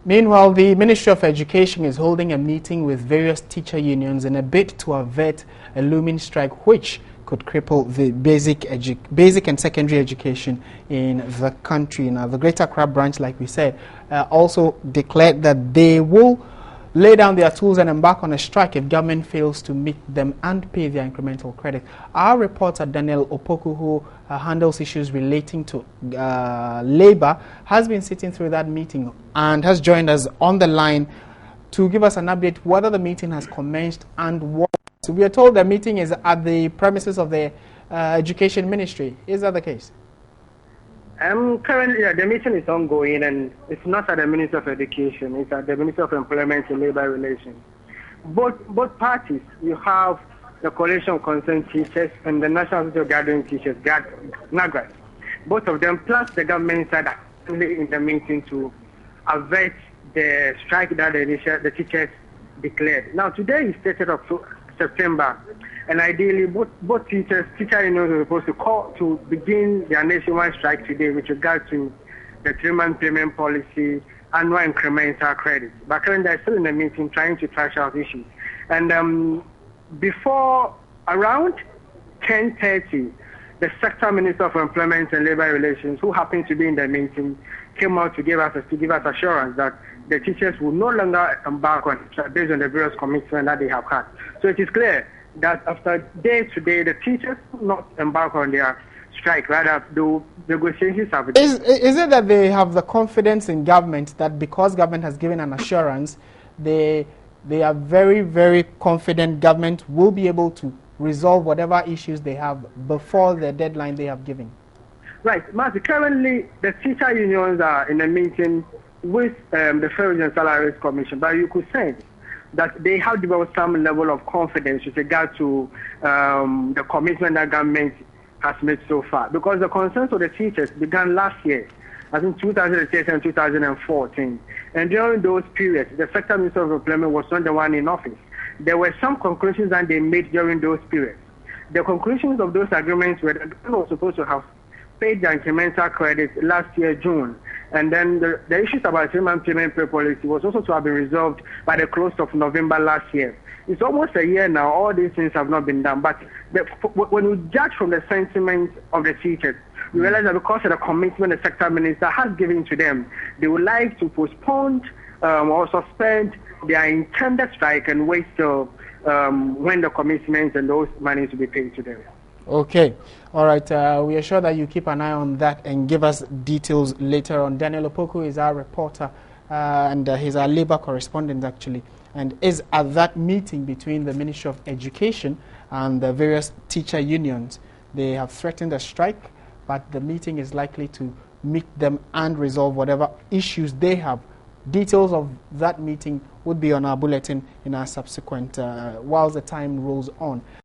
Meanwhile, the Ministry of Education is holding a meeting with various teacher unions in a bid to avert a looming strike which could cripple the basic and secondary education in the country. Now, the Greater Accra branch, like we said, also declared that they will lay down their tools and embark on a strike if government fails to meet them and pay their incremental credit. Our reporter, Daniel Opoku, who handles issues relating to labor, has been sitting through that meeting and has joined us on the line to give us an update whether the meeting has commenced and what. So we are told the meeting is at the premises of the Education Ministry. Is that the case? Currently, the meeting is ongoing, and it's not at the Ministry of Education. It's at the Ministry of Employment and Labor Relations. Both parties, you have the Coalition of Concerned Teachers and the National Association of Gathering Teachers, NAGRAS. Both of them, plus the government side, are in the meeting to avert the strike that the teachers declared. Now, today is 30th of September. And ideally, both teacher unions are supposed to call to begin their nationwide strike today with regard to the 3-month payment policy, annual incremental credit. But currently, they're still in the meeting trying to thrash out issues. And before around 10:30, the Sector Minister of Employment and Labor Relations, who happened to be in the meeting, came out to give us assurance that the teachers will no longer embark on strike based on the various commitments that they have had. So it is clear that after day today, the teachers will not embark on their strike, rather the negotiations have... Is it that they have the confidence in government that because government has given an assurance, they are very, very confident government will be able to resolve whatever issues they have before the deadline they have given? Right, Marty, currently the teacher unions are in a meeting with the Fairways and Salaries Commission, but you could say that they have developed some level of confidence with regard to the commitment that government has made so far. Because the concerns of the teachers began last year, I think 2013 and 2014. And during those periods, the Sector Minister of Employment was not the one in office. There were some conclusions that they made during those periods. The conclusions of those agreements were that the government was supposed to have paid the incremental credit last year, June. And then the issues about 3-month payment policy was also to have been resolved by the close of November last year. It's almost a year now, all these things have not been done. But when you judge from the sentiment of the teachers, you realize that because of the commitment the sector minister has given to them, they would like to postpone or suspend their intended strike and wait till when the commitments and those monies will be paid to them. Okay. All right. We are sure that you keep an eye on that and give us details later on. Daniel Opoku is our reporter and he's our labor correspondent actually, and is at that meeting between the Ministry of Education and the various teacher unions. They have threatened a strike, but the meeting is likely to meet them and resolve whatever issues they have. Details of that meeting would be on our bulletin in our subsequent, while the time rolls on.